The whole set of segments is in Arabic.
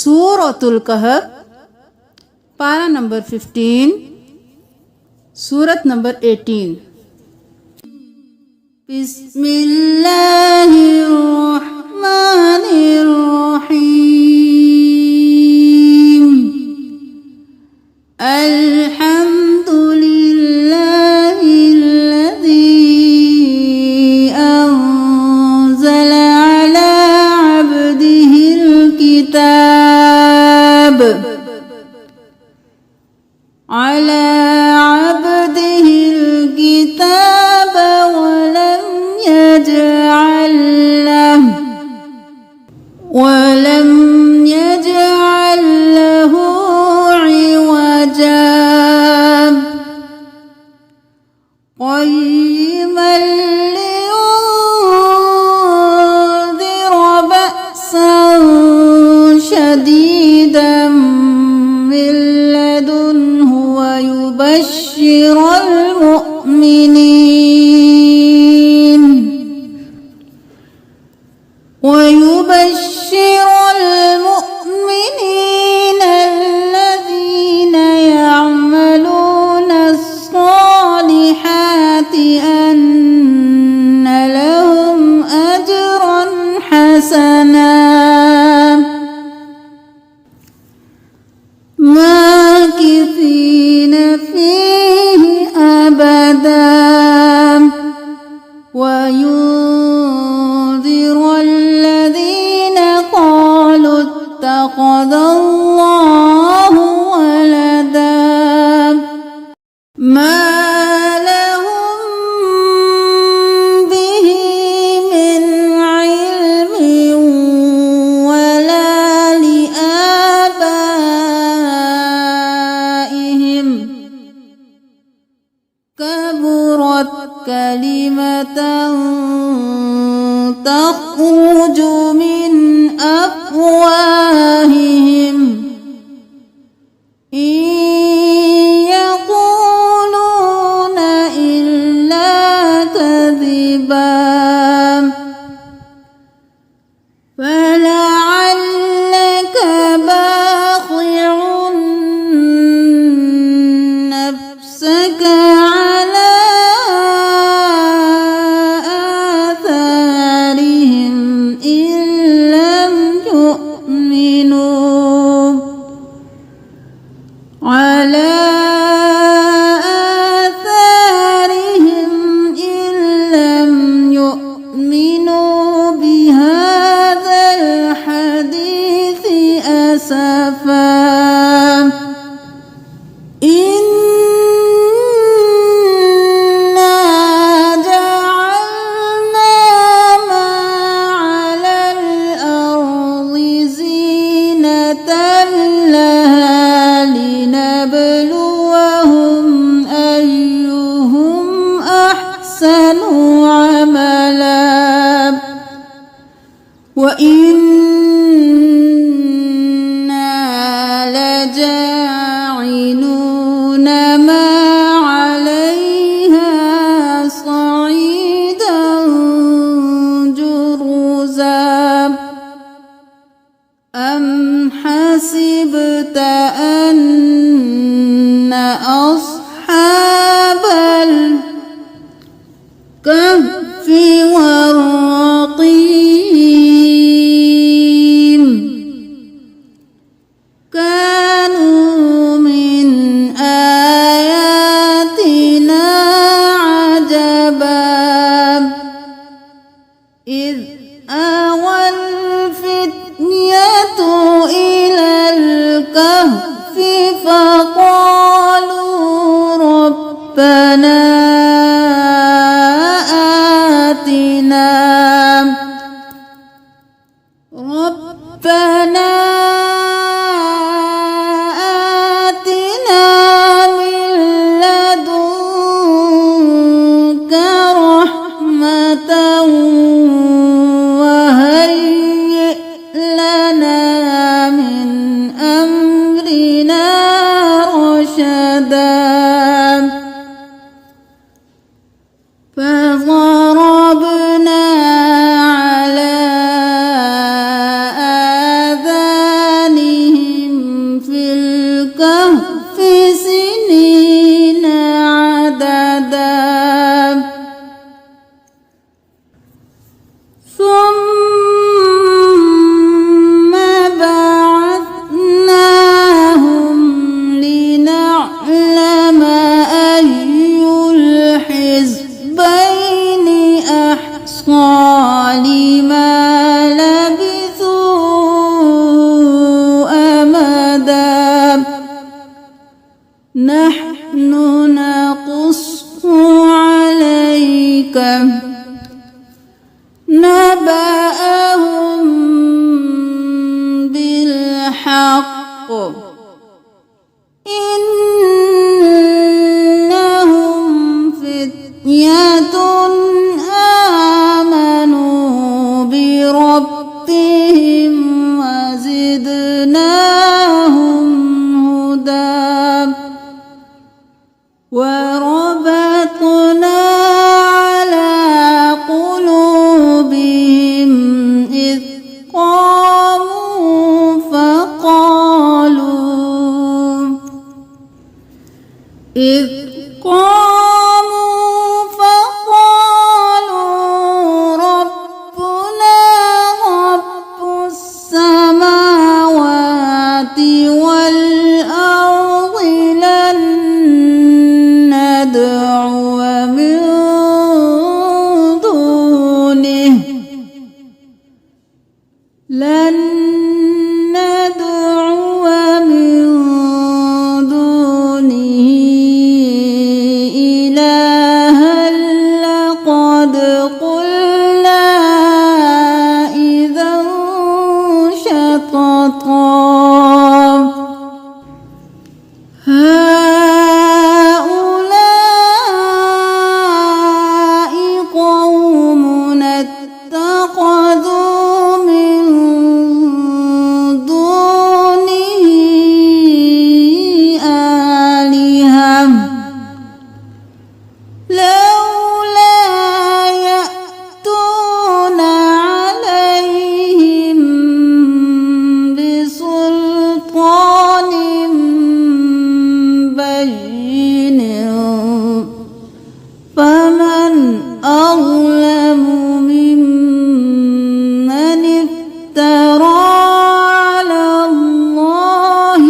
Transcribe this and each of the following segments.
Suratul Kahf, para number 15, Surat number 18. Bismillahirrahmanirrahim. Alhamdulillahilladzi anzala ala abdihil kitab على عبده الكتاب ولم يجعل له عوجا قيما لينذر بأسا شديدا من لدنه ويبشر المؤمنين الذين يعملون الصالحات أن لهم أجرا حسنا ماكثين فيه أبدا وينذر الذين قالوا اتخذ الله ولدا ما لهم به من علم ولا لآبائهم كبرت كلمة تخرج من أفواههم إن يقولون إلا كذبا فلعلك باخع نفسك على آثارهم إن لم يؤمنوا بهذا الحديث أسفا إنا جعلنا ما على الأرض زينة لها لنبلوهم أيهم أحسن عملا وإنا لجاعلون ما عليها صعيدا جرزا أم حسبت أن أصحاب الكهف والرقيم كانوا من آياتنا عجبا إذ آوى الفتية إلى الكهف فقالوا ربنا آتنا نحن نقص عليك نبأهم بالحق إنهم فتية آمنوا بربهم وزدناهم هدى وربطنا على قلوبهم إذ قاموا فقالوا ربنا رب السماوات والأرض لن ندعو من دونه إلها لقد قلنا إذا شططا هؤلاء قومنا اتخذوا من دونه آلهة لولا يأتون عليهم بسلطان بين فمن أظلم ممن افترى على الله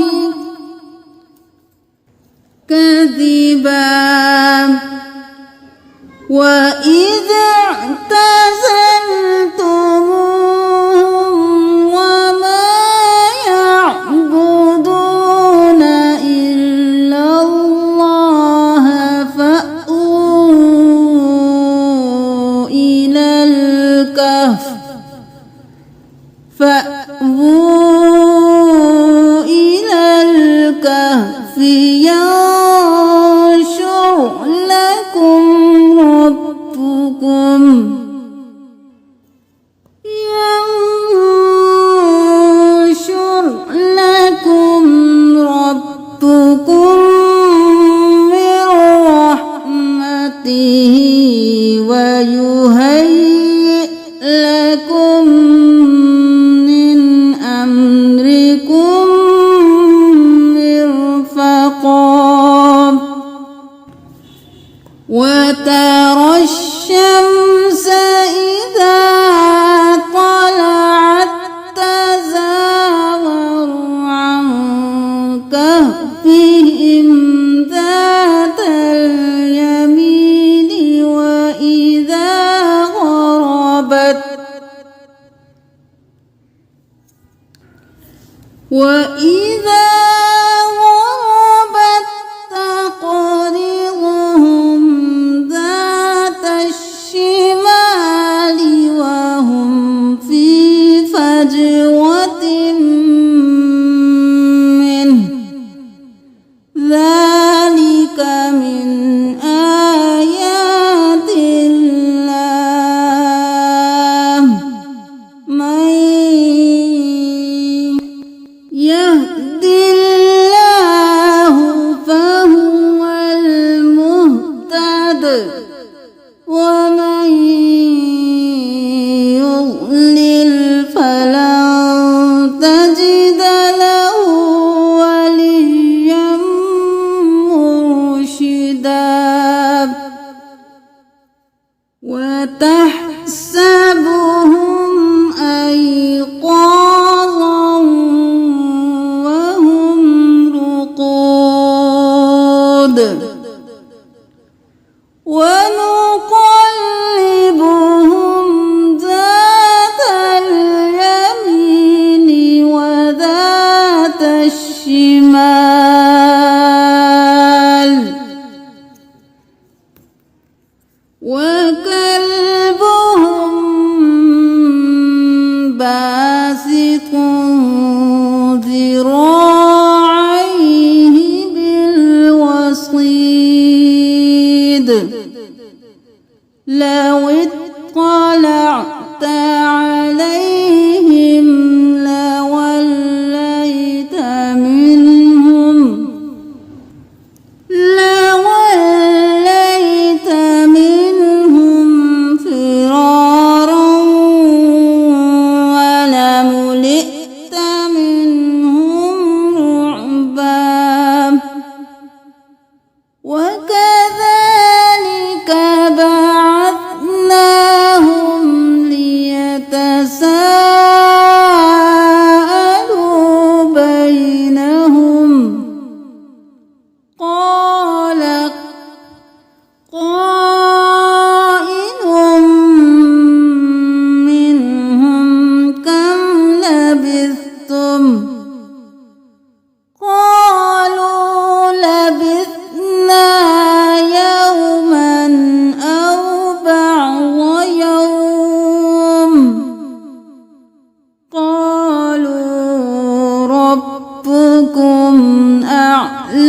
كذبا وإذا اعتزلتموهم وما يعبدون إلا الله فأووا إلى الكهف ينشر لكم ربكم من رحمته ويهيئ لكم من أمركم مرفقا وترى الشمس إذا طلعت تزاور عن كهفهم ذات اليمين وإذا غربت تقرضهم ذات الشمال وهم في فجوة منه ذلك من آيات الله من يهد الله فهو المهتد ومن يضلل فلن تجد له وليا مرشدا وتحسبهم أيقاظا وهم رقود ونقلبهم ذات اليمين وذات الشمال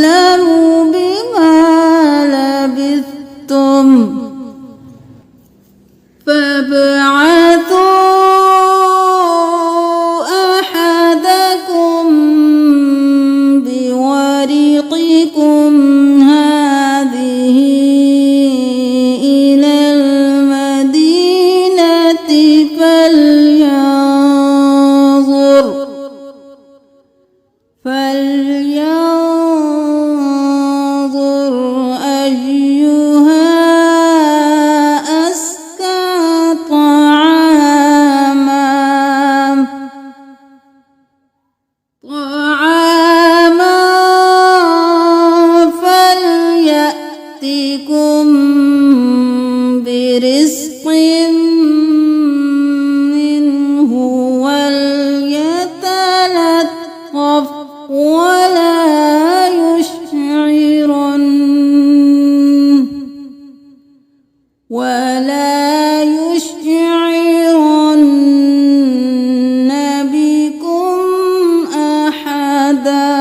أعلم بما لبثتم فابعثوا أحدكم بورقكم هذه إلى المدينة فلينظر أيها أزكى طعاما فليأتكم برزق منه وليتلطف ولا يشعرن بكم أحدا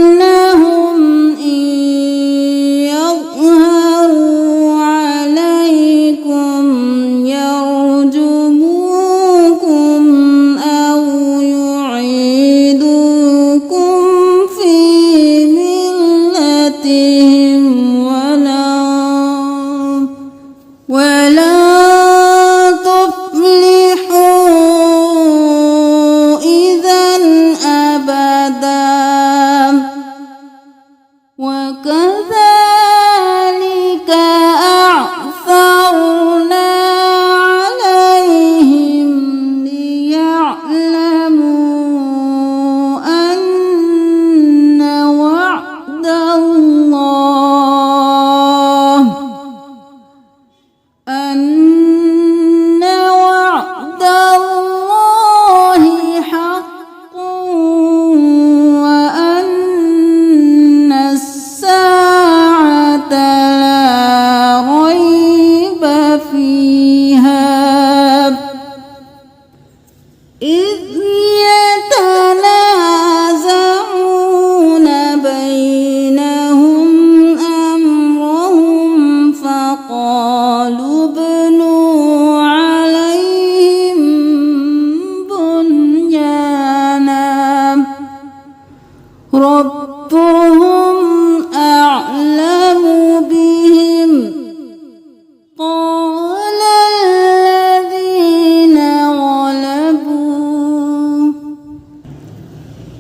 إنهم إن يظهروا عليكم يرجموكم أو يعيدوكم في ملتهم ولا تفلحوا إذا أبدا وكذلك أعثرنا عليهم ليعلموا أن وعد الله حق وأن الساعة لا ريب فيها إذ يتنازعون بينهم أمرهم فقالوا ابنوا عليهم بنيانا ربهم أعلم بهم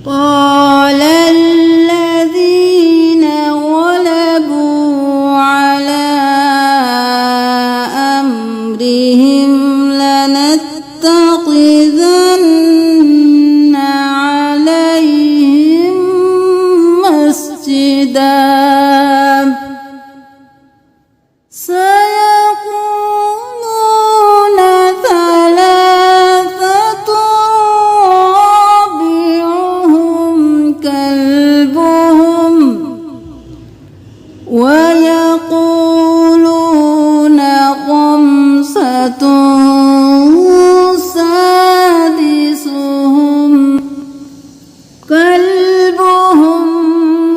قال الذين غلبوا على أمرهم لنتخذن عليهم مسجدا سيقولون ثلاثة رابعهم كلبهم ويقولون خمسة سادسهم كلبهم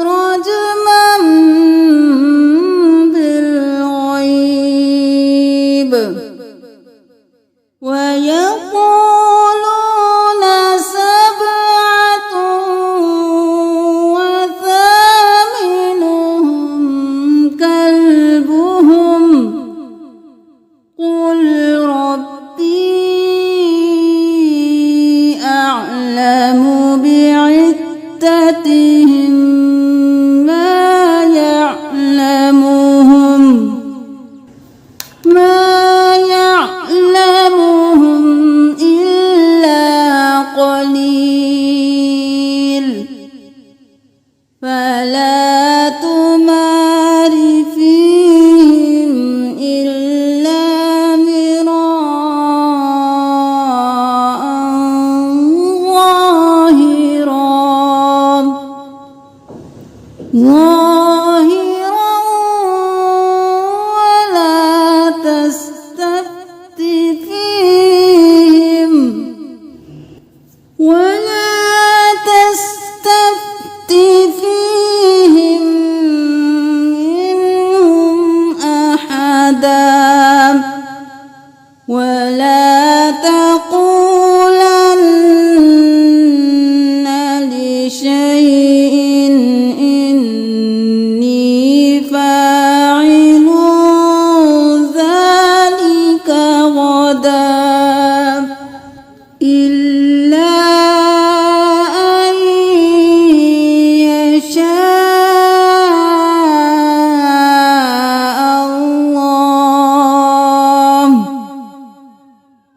رجما بالغيب ويقولون سبعة وثامنهم كلبهم قل ربي أعلم بعدتهم ما يعلمهم إلا ولا تقولن لشيء إني فاعل ذلك غدا إلا أن يشاء الله.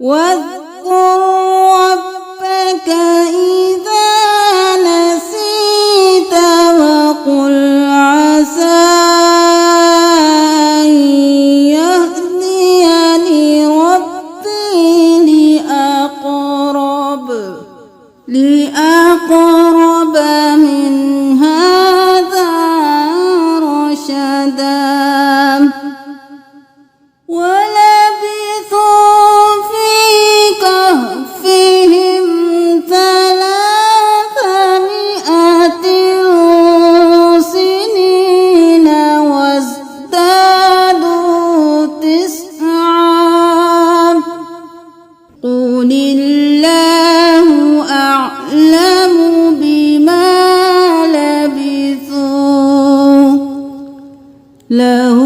واذكر ربك إذا نسيت وقل عسى أن يهديني ربي لأقرب من هذا رشدا. ولبثوا في كهفهم 300 سنين وازدادوا 9. قل الله أعلم بما لبثوا له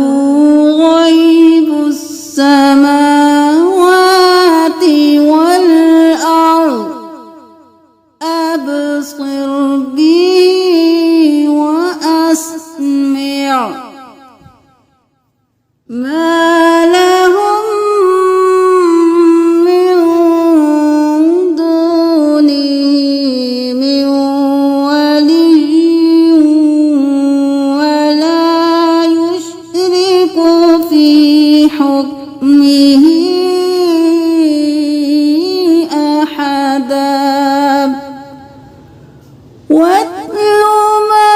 غيب السماوات والأرض أبصر به وأسمع ما لهم من دونه من ولي ولا يشرك في حكمه أحدا. واتل ما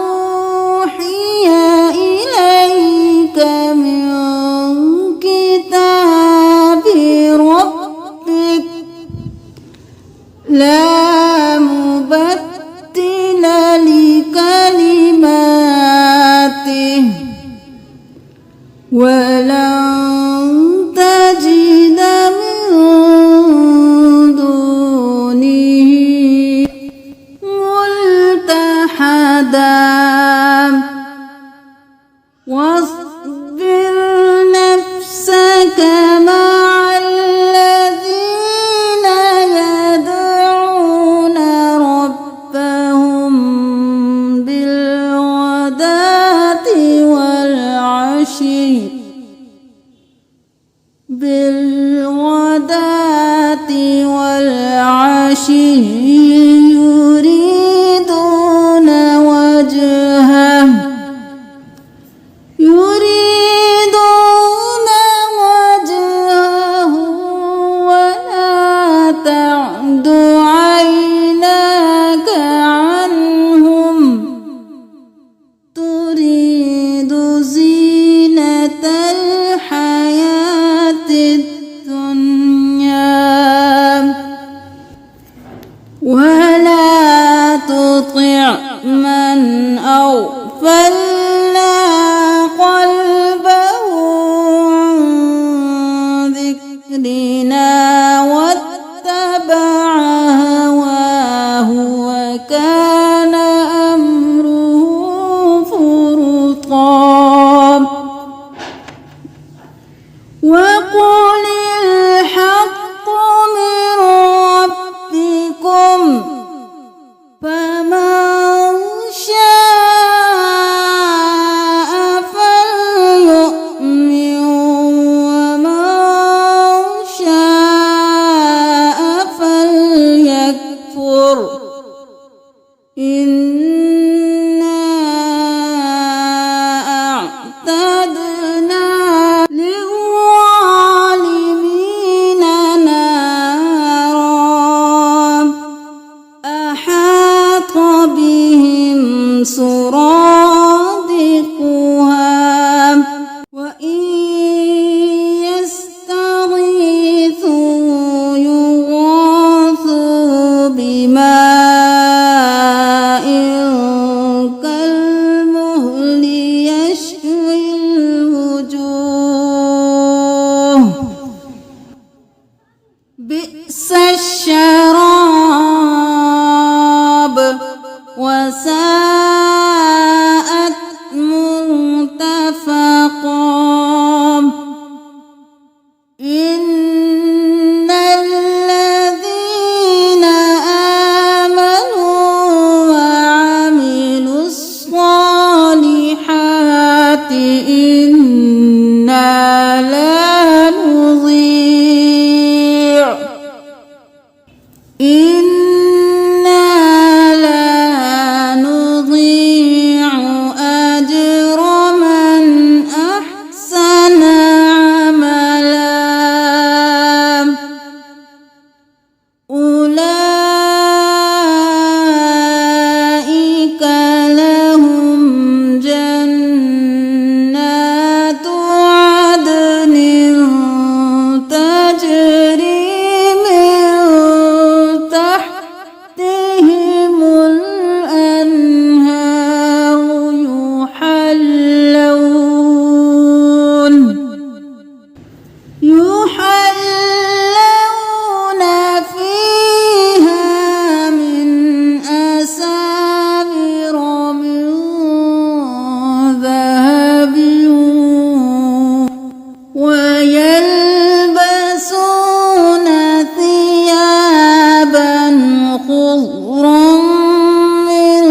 أوحي إليك من كتاب ربك لا مبدل لكلماته ولن تجد من دونه ملتحدا. واصبر نفسك مع الذين يدعون ربهم بالغداة والعشي يريدون وجهه ولا تعد عيناك عنهم تريد زينة الحياة الدنيا. ولا تطع من أغفلنا قلبه عن ذكرنا واتبع هواه وكان أمره فرطا. وقل الحق من ربكم فمن شاء فليؤمن ومن شاء فليكفر. إنا أعتدنا للظالمين إن الذين آمنوا وعملوا الصالحات إنا لا نضيع أجر من أحسن عملا أولئك لهم جنات عدن تجري من تحتهم الأنهار يحلون فيها من أساور من ذهب ويلبسون ثيابا خضرا من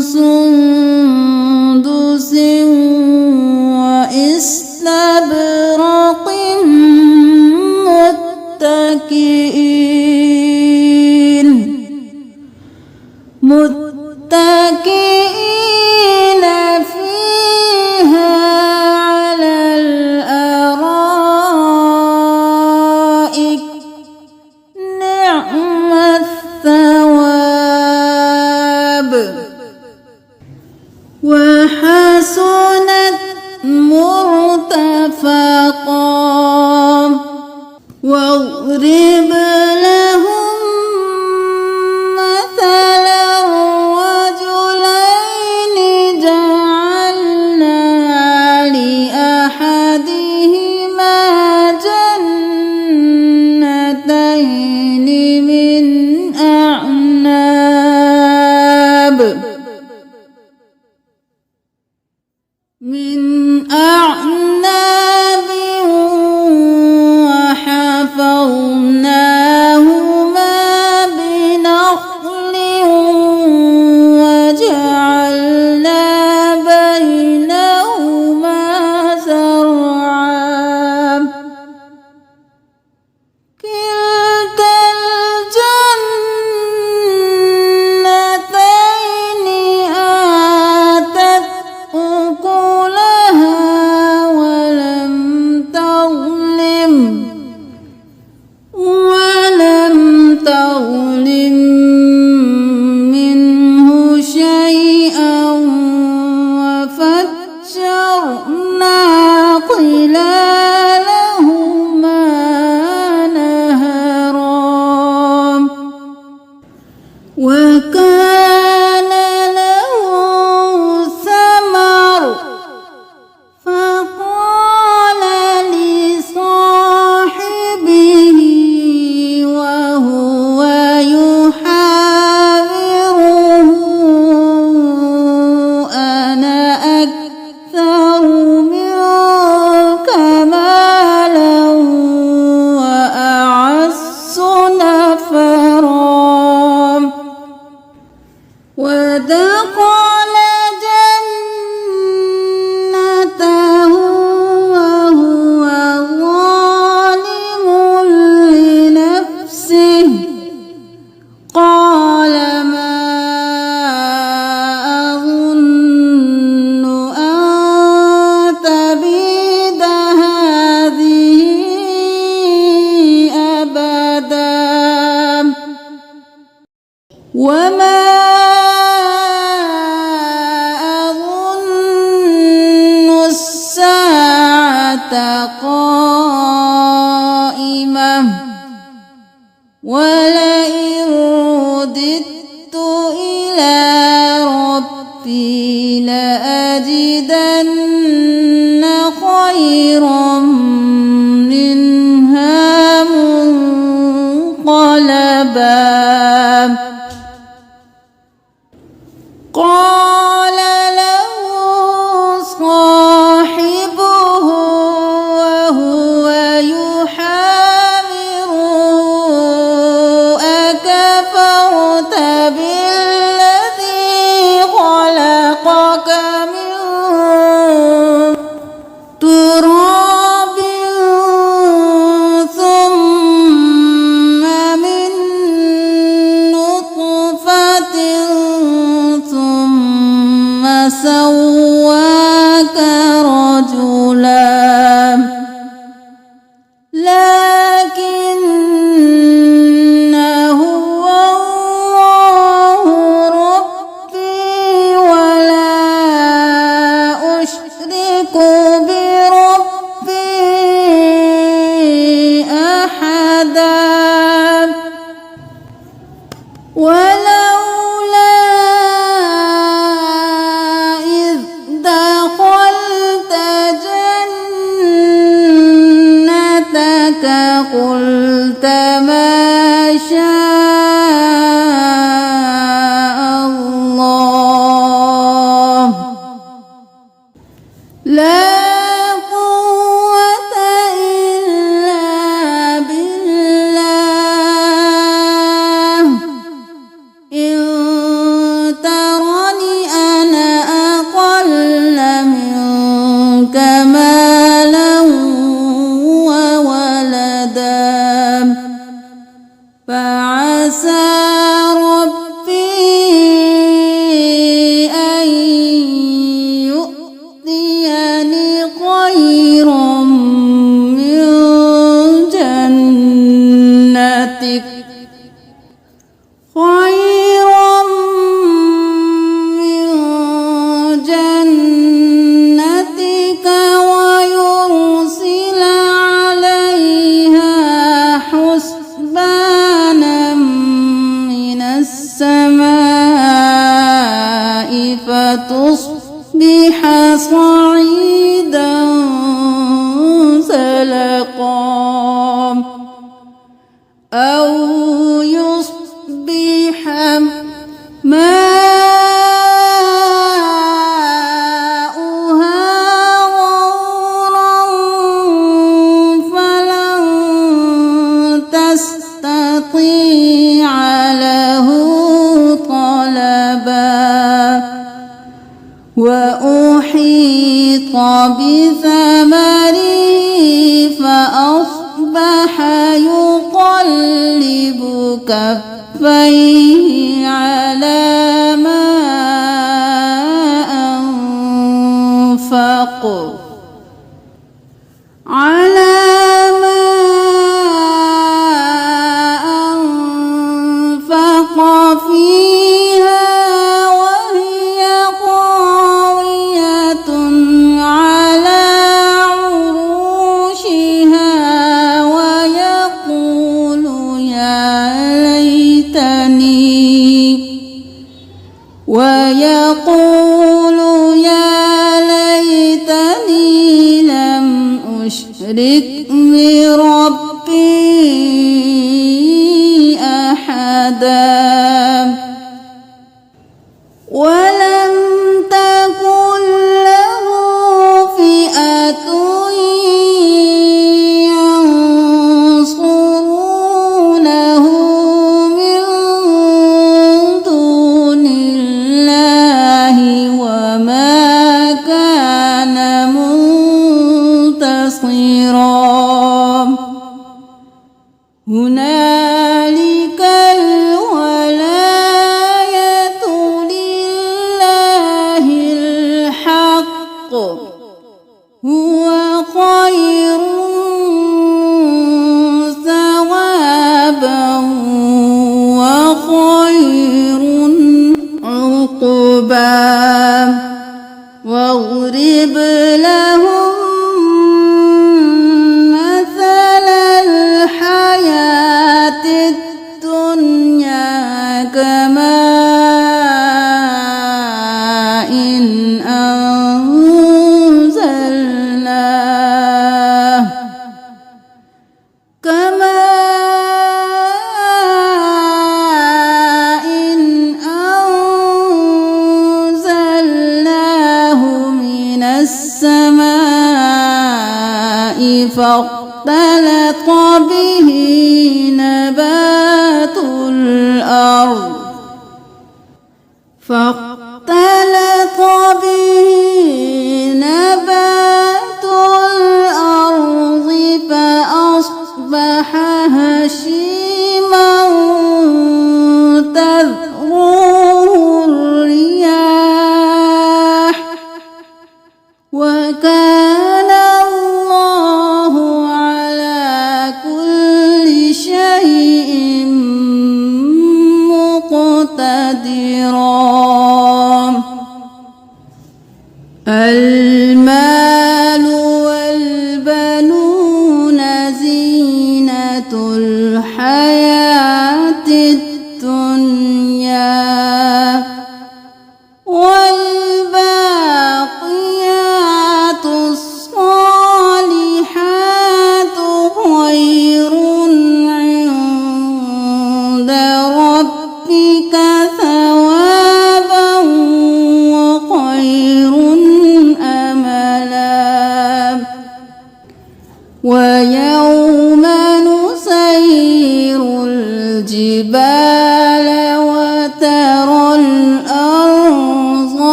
سندس وإستبرق متكئين فيها على الأرائك نعم الثواب وحسنت مرتفقا واضرب لهم مثلا رجلين جعلنا لأحدهما جنتين من أعناب وحفظناهما بنخل وجعلنا بينهما زرعا كلتا الجنتين آتت أكلها ولم تظلم منه شيئا وفجرنا خلالهما نهرا وكان له ثمر فقال لصاحبه وهو يحاوره أنا أكثر منك مالا وأعز نفرا ودخل جنته وهو ظالم لنفسه قال ما أظن أن تبيد هذه أبدا وما أظن الساعة قائمة ولئن رددت إلى ربي لأجدن خيرا منها منقلبا قال له صاحبه وهو قلت ما شاء الله لا قوة إلا بالله إن ترني أنا أقل منك مالا وولدا فعسى ربي أن يؤتيني خيرا من جنتك ويرسل عليها حسبانا من السماء فتصبح صعيدا زلقا أو يصبح ماؤها غورا فلن تستطيع له طلبا وأحيط بثمره فأصبح يقلب كفيه على ما أنفق فيها وهي خاوية على عروشها ويقول يا ليتني لم أشرك بربي أحدا ولم تكن له فئة ينصرونه من دون الله وما كان منتصرا هنالك الولاية لله الحق هو خير ثوابا وخير عقبا واضرب لهم مثل الحياة الدنيا كماء أنزلناه من السماء فاختلط به نبات الأرض فأصبح هشيما تذروه الرياح وكان الله على كل شيء مقتدرا المال والبنون زينة الحياة الدنيا والباقيات الصالحات خير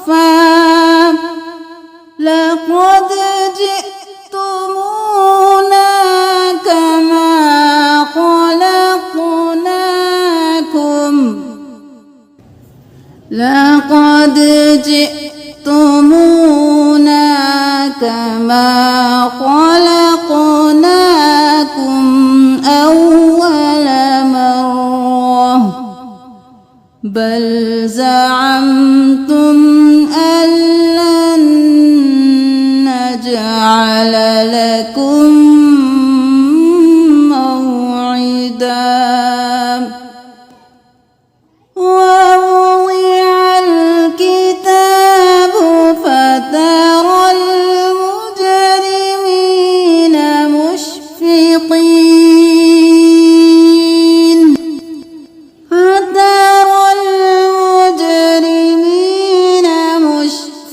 صفا لقد جئتمونا كما خلقناكم لقد جئتمونا كما خلقناكم أول مرة بل زعمتم أن لن نجعل لكم موعدا ووضع الكتاب فترى المجرمين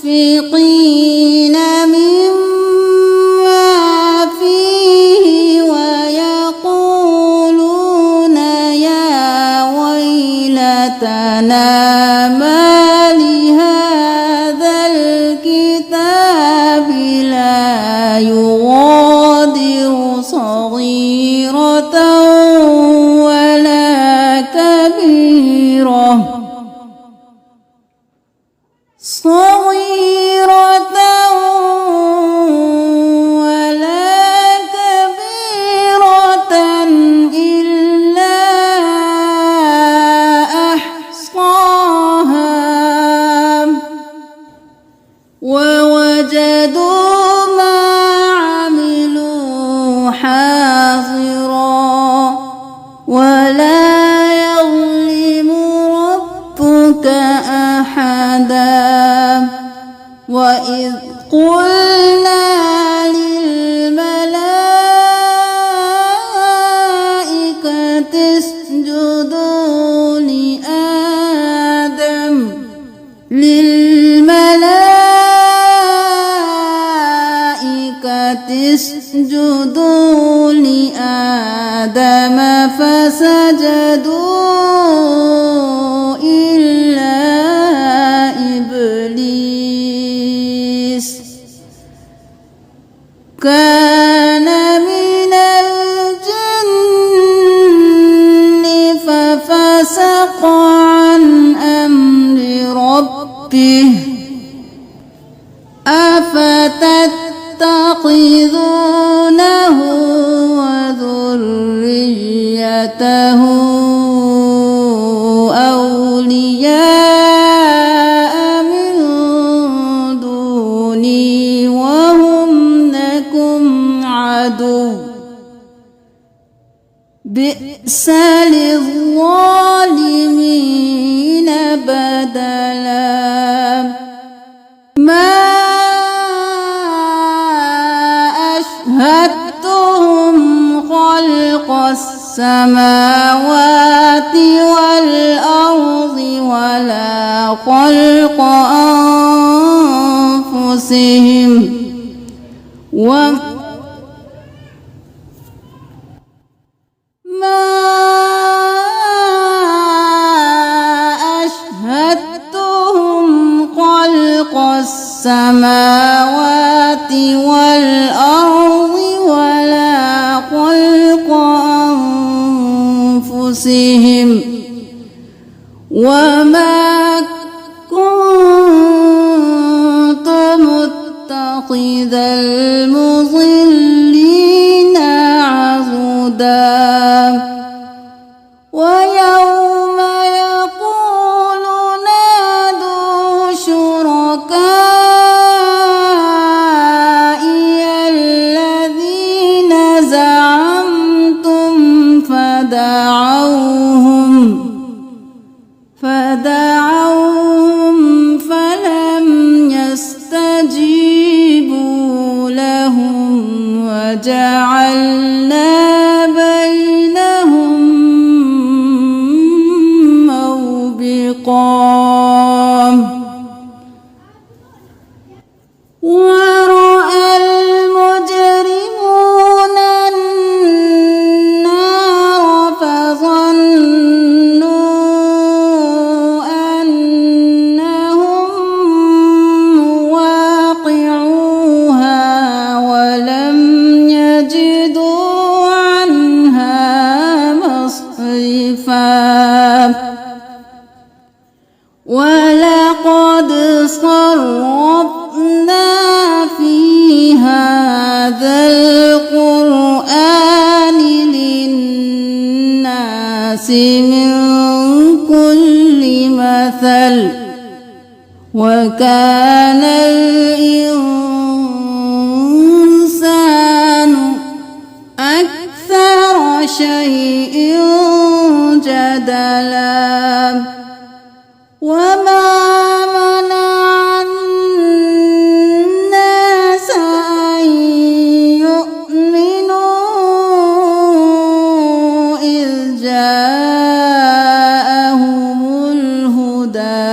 مشفقين مما فيه ويقولون يا ويلتنا ما لهذا الكتاب لا يغادر صغيرة ولا كبيرة ولا كبيرة إلا أحصاها ووجدوا ما عملوا حاضرا ولا يظلم ربك أحدا وإذ قلنا للملائكة اسجدوا لآدم فسجدوا إلا إبليس كان من الجن ففسق عن أمر ربه أفتتخذونه وذريته أولياء من دوني وهم لكم عدو بئس للظالمين بدلا ما أشهدتهم خلق السماوات والأرض ولا خلق أنفسهم ما أشهدتهم خلق السماوات والأرض ولا خلق أنفسهم وما كنت متخذ المضلين عضدا ويوم يقول نادوا شركائي الذين زعمتم فدعوهم فلم يستجيبوا لهم وجعلنا بينهم موبقا ورأى المجرمون النار فظنوا أنهم وكان الإنسان أكثر شيء جدلا وما منع الناس أن يؤمنوا إذ جاءهم الهدى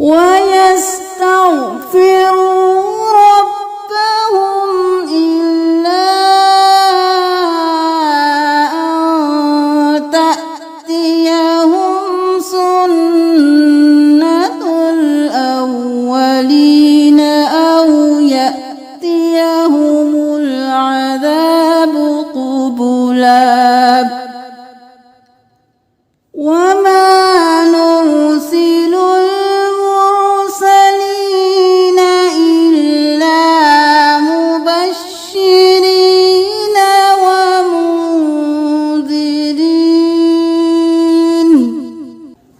ويستغفروا ربهم إلا أن تأتيهم سنة الأولين أو يأتيهم العذاب قبلا وما نرسل المرسلين إلا مبشرين ومنذرين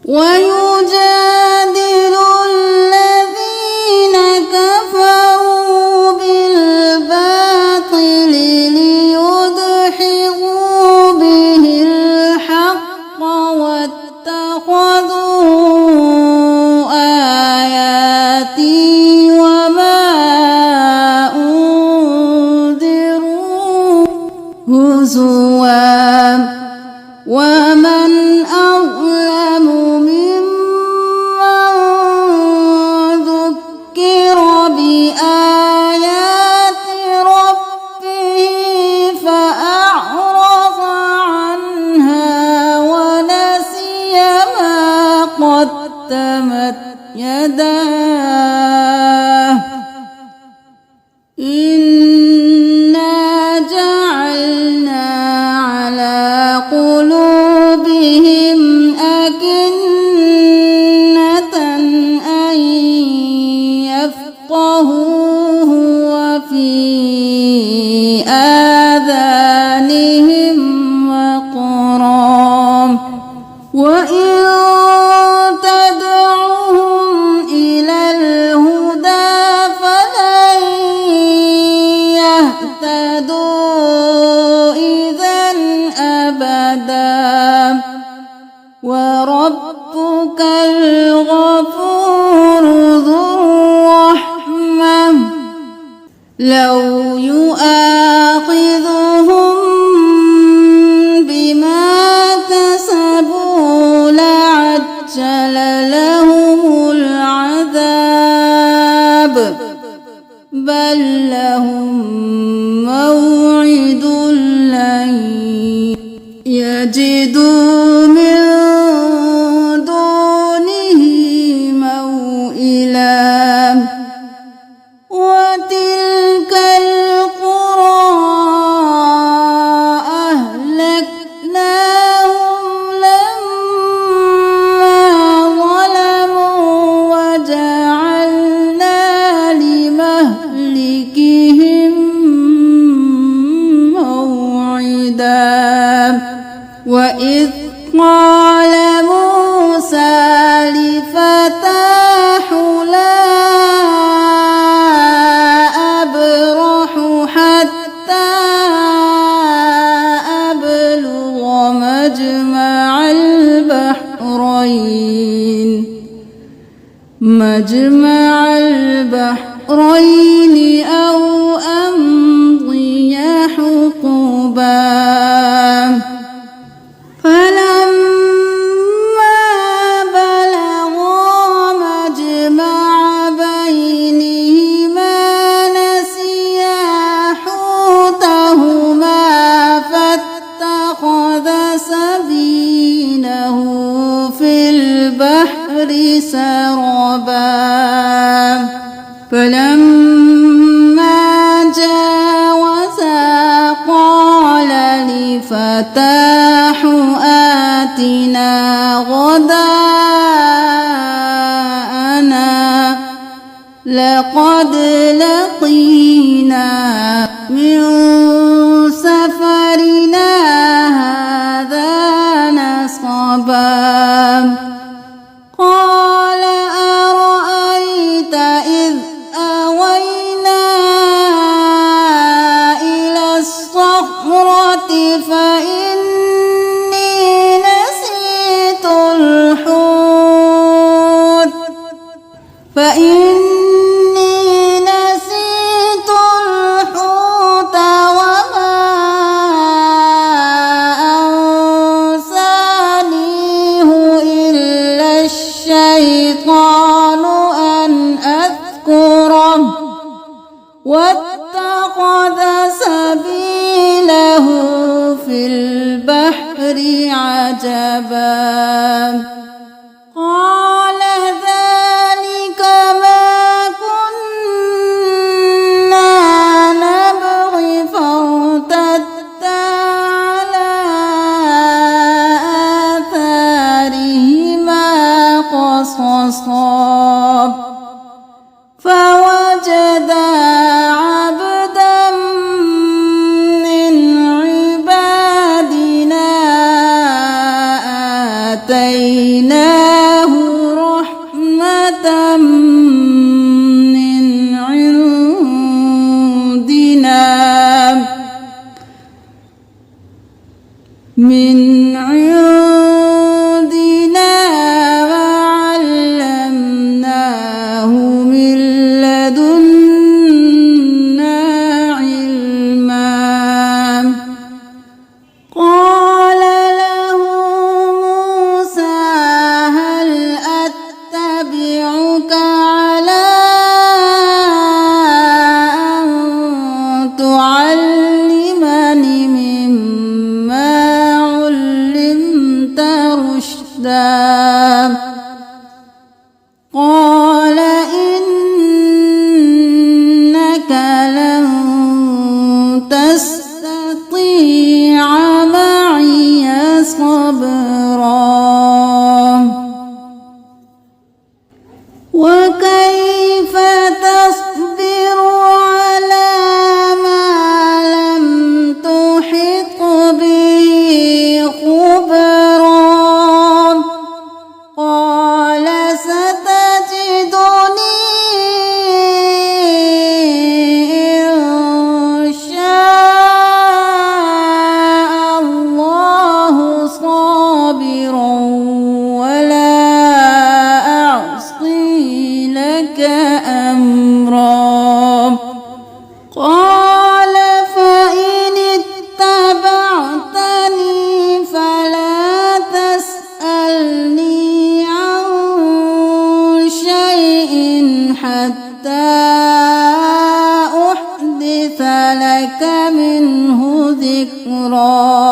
ويجادل الذين كفروا بالباطل ليدحضوا به الحق واتخذوا آياتي وما أنذروا هزوا ومن أظلم ممن ذكر بآيات ربه فأعرض عنها ونسي ما قدمت يداه إنا جعلنا على قلوبهم أكنة أن يفقهوه وفي آذانهم وقرا وإن تدعوهم إلى الهدى فلن يهتدوا إذا أبدا وربك الغفور ذو الرحمة لو يؤاخذهم بما كسبوا لعجل لهم العذاب بل لهم موعد لن يجدوا من دونه موئلا وتلك القرى أهلكناهم لما ظلموا وجعلنا لمهلكهم موعدا وإذ قال موسى لفتاه لا أبرح حتى أبلغ مجمع البحرين أو أمضي حقبا فلما بلغا مجمع بينهما نسيا حوتهما فاتخذ سبيله في البحر سربا فلما جاوزا قال لفتاه آتنا غداءنا لقد لقينا من سفرنا هذا صبا قال أرأيت إذ أوينا إلى الصخرة فإني نسيت الحوت وما أنسانيه إلا الشيطان أن أذكره واتخذ سبيله في البحر عجبا قال ذلك ما كنا نبغي فارتدا على آثارهما قصصا فوجدا عبدا من عبادنا آتيناه رحمة من عندنا وعلمناه من لدنا علما قال له موسى هل أتبعك على أن تعلمني مما علمت رشدا قال إنك لن تستطيع معي صبرا وكيف تصبر على ما لم تحط به خبرا قال ستجدني إن شاء الله صابرا ولا أعصي لك أمرا قال فإن اتبعتني فلا تسألني عن شيء حتى أحدث لك منه ذكرا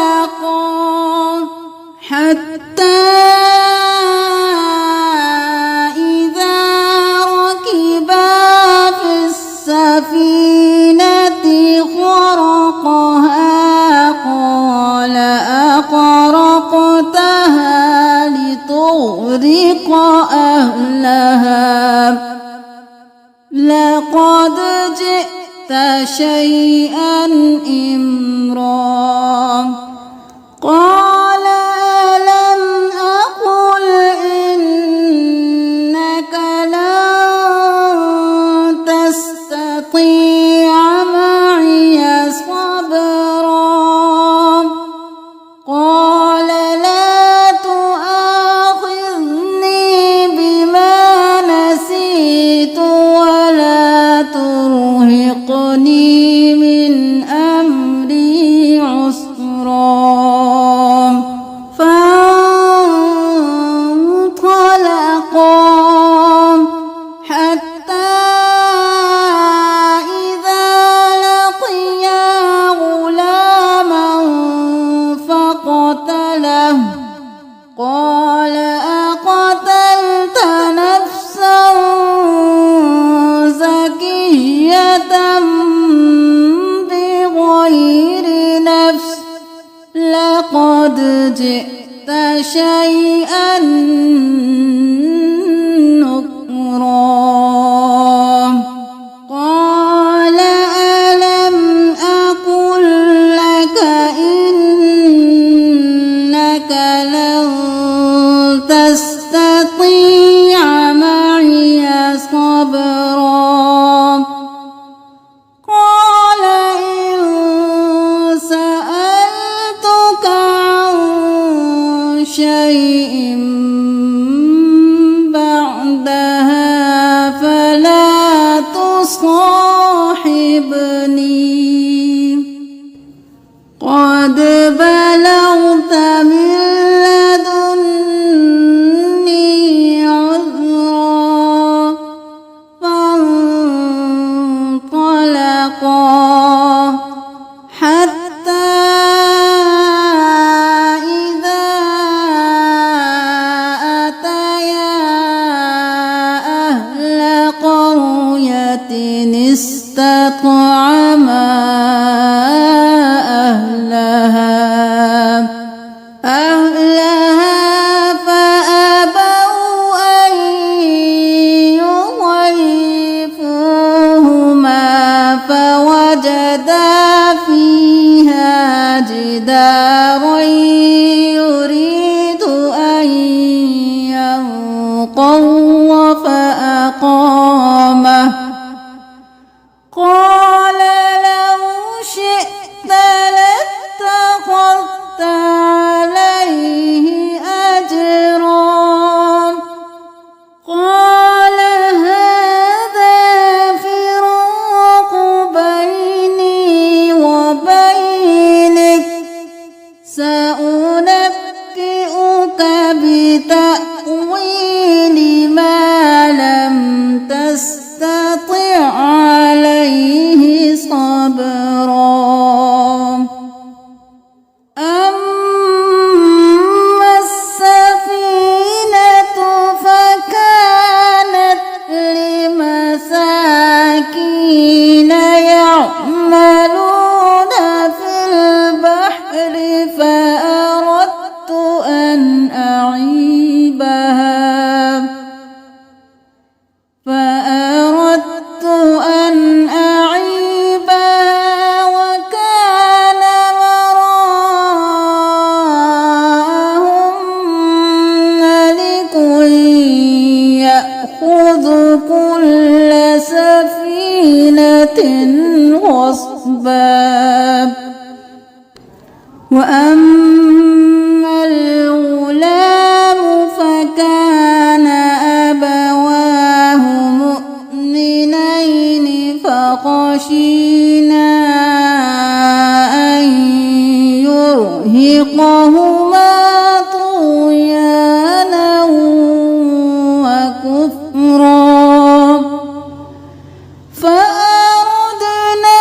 فانطلقا حتى إذا ركبا في السفينة خرقها قال أخرقتها لتغرق أهلها لقد جئت شيئا إمرا قال ألم أقل إنك لن تستطيع معي صبرا قال لا تؤاخذني بما نسيت ولا ترهقني من أمري عسرا فانطلقا حتى إذا لقيا غلاما فقتله قال أقتلت نفسا زكية بغير نفس لقد جئت شيئا نكرا قال ألم أقل لك لاتخذت عليه أجرا قال هذا فراق بيني وبينك سأنبئك بتأويل ما لم تستطع عليه صبرا أما السفينة فكانت لمساكين يعملون في البحر فأردت أن أعيبها وكان وراءهم ملك يأخذ كل سفينة غصبا وأما الغلام فكان أبواه مؤمنين فخشينا أن يرهقهما طغيانا وكفرا فأردنا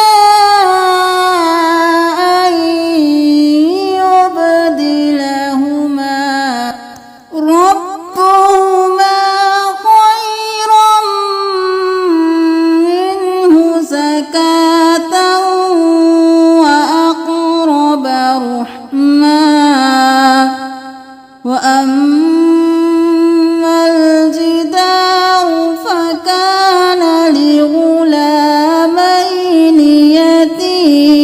أن يبدلهما ربهما خيرا منه زكاة وأقرب رحما وأما الجدار فكان لغلامين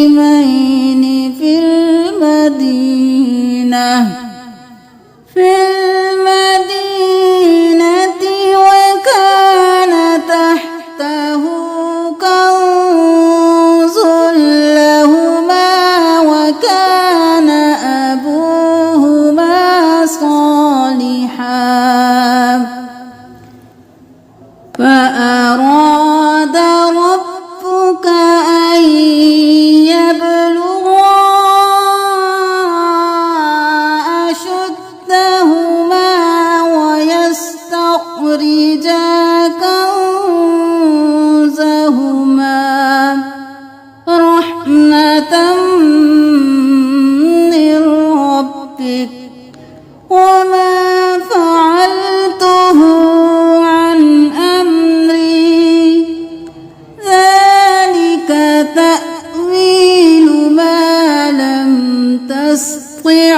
يتيمين في المدينة وكان تحته كنز لهما وكان أبوهما صالحا فأراد ربك أن يبلغا أشدهما ويستخرجا كنزهما رحمة من ربك وما فعلته عن أمري ذلك تأويل ما لم تستطع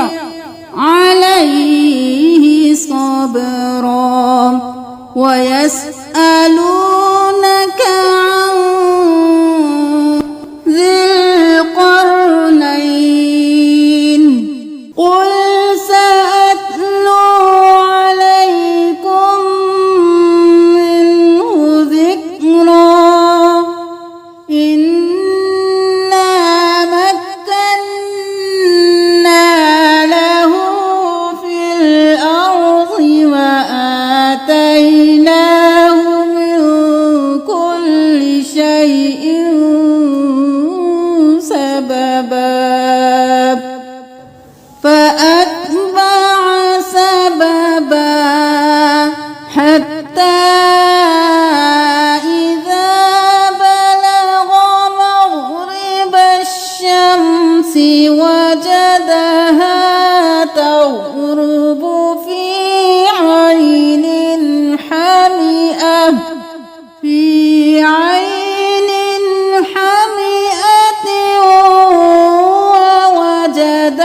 عليه صبرا ويسألونك عن ذي القرنين قل سأتلو عليكم منه ذكرا إنا مكنا له في الأرض وآتيناه من كل شيء سببا فأتبع سببا حتى إذا بلغ مغرب الشمس وجدها تغرب في عين حمئة ووجد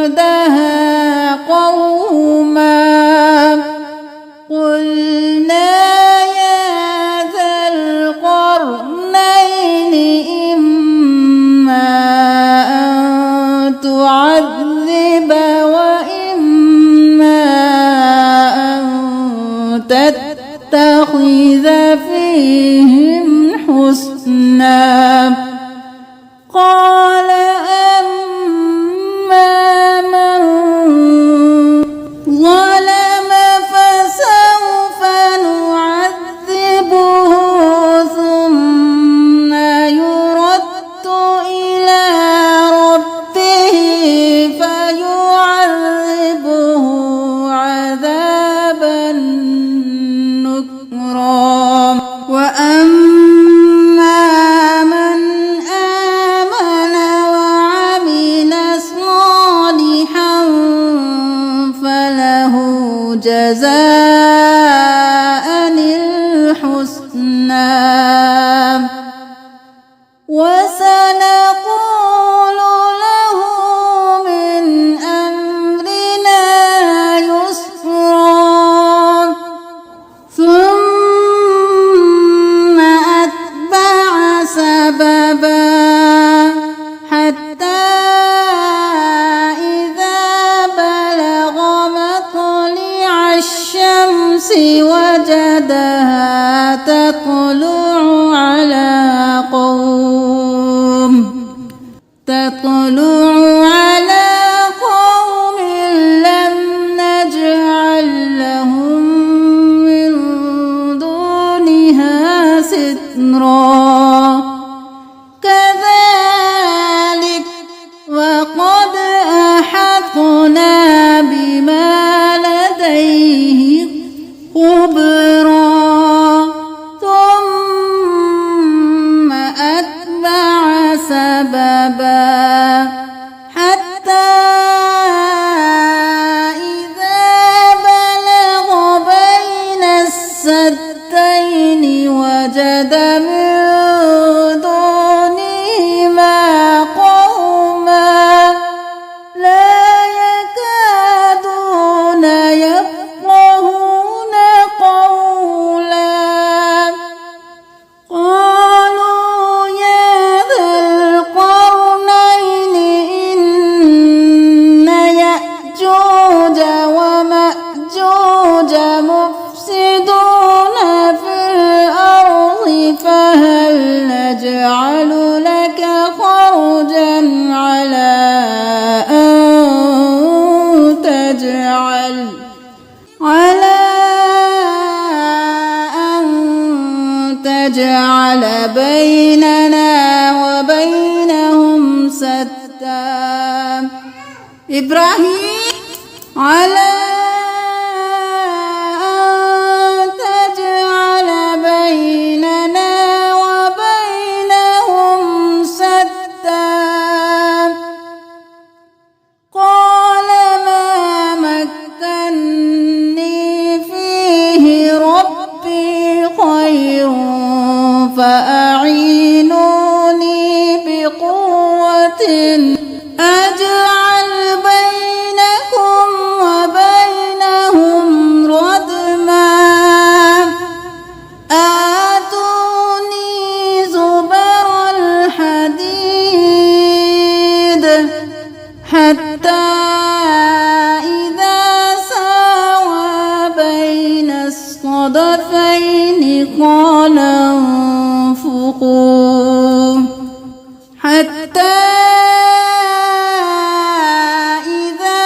عندها قوما قلنا يا ذا القرنين إما أن تعذب جزاء الحسنى وسنقول له من أمرنا يسرا ثم أتبع سببا حتى إذا بلغ مطلع الشمس وجدها تطلع على قوم لم نجعل لهم من دونها سترا كذلك وقد أحطنا بما لديه خبرا ثم أتبع سببا حتى إذا بلغ بين السدين وجد من دونهما قوما لا يكادون يفقهون قولا قالوا يا ذا القرنين إن يأجوج ومأجوج مفسدون في الأرض فهل نجعل لك خرجا على أن تجعل بيننا وبينهم سدا إبراهيم على أن تجعل بيننا وبينهم سدا قال ما مكني فيه ربي خير فأعينوني بقوة أجعل بينكم وبينهم ردما آتوني زبر الحديد حتى إذا ساوى بين الصدفين قال انفقوا حتى إذا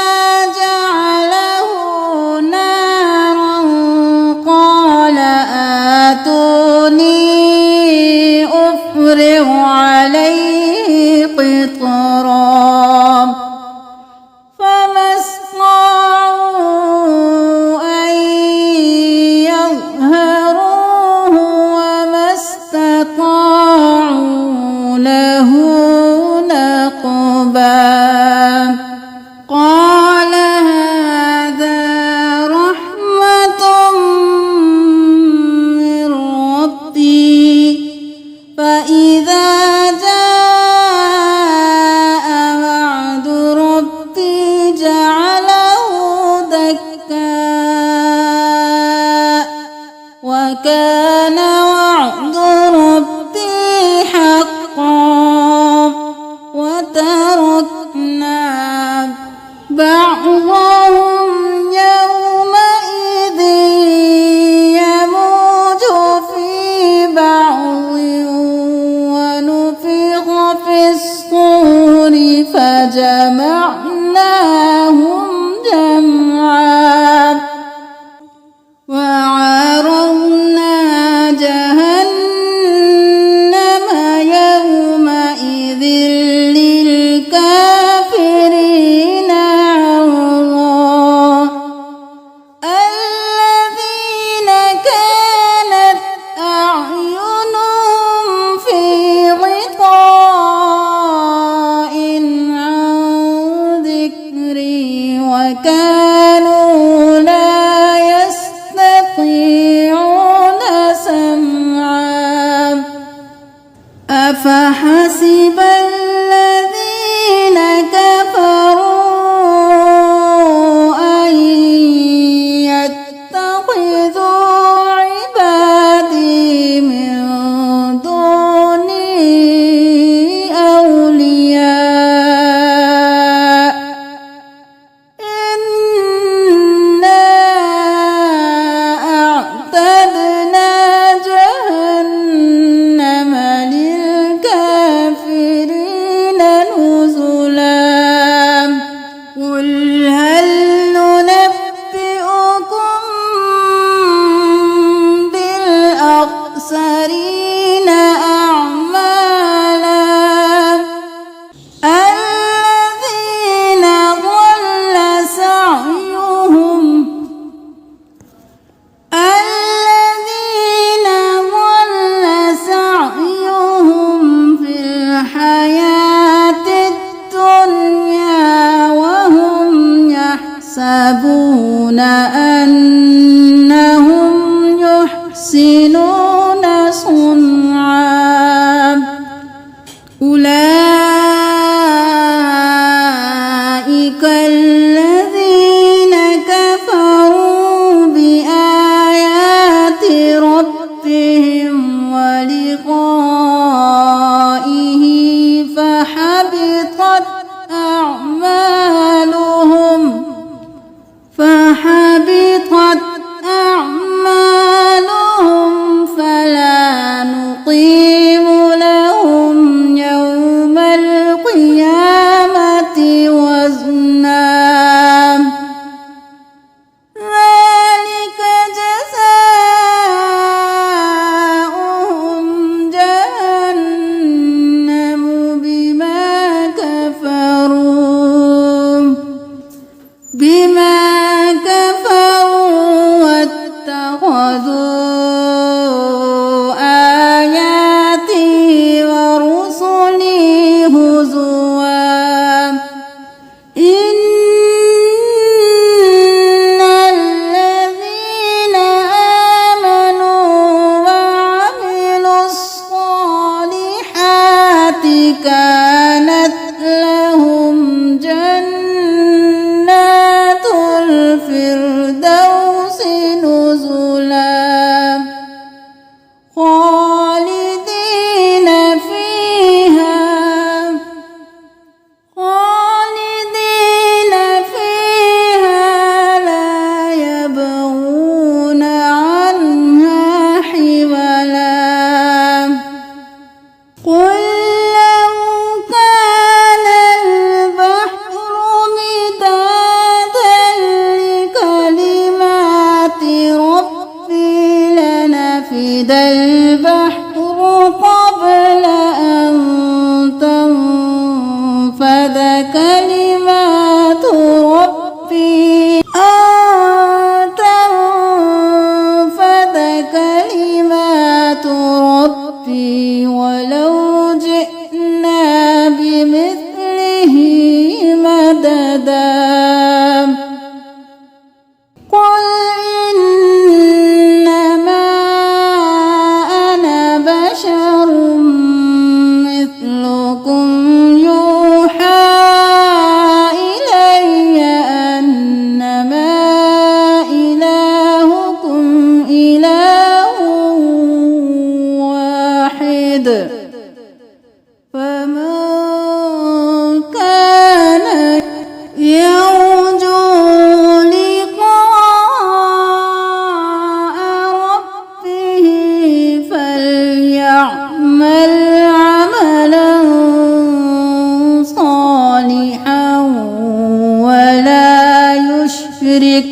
جعله نارا قال آتوني أفرغ عليه قطرا فما استطاعوا أن يظهروه وما استطاعوا له نقبا قال هذا رحمة من ربي فإذا جاء وعد ربي جعله دكا وكان وعد ربي حقا وتركنا بعضهم يومئذ يموج في بعض ونفخ في الصور فجمعناهم جمعا وعرضنا جهنم يومئذ للكافرين عرضا الذين كانت أعينهم في غطاء عن ذكري وكانوا لا فحبطت أعمالهم فلا نقيم لهم يوم القيامة وزنا ذلك جزاؤهم جهنم بما كفروا واتخذوا آياتي ورسلي هزوا إن الذين آمنوا وعملوا الصالحات كانت لهم جنات الفردوس نزلا خالدين فيها لا يبغون عنها حولا قل لو كان البحر مدادا لكلمات ربي لنفد البحر قبل أن تنفد كلمات ربي ولو جئنا بمثله مددا قل إنما أنا بشر مثلكم يوحى إلي أنما إلهكم إله واحد فمن كان يرجو لقاء ربه فليعمل عملا صالحا ولا يشرك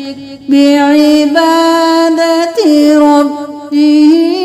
بعبادة ربه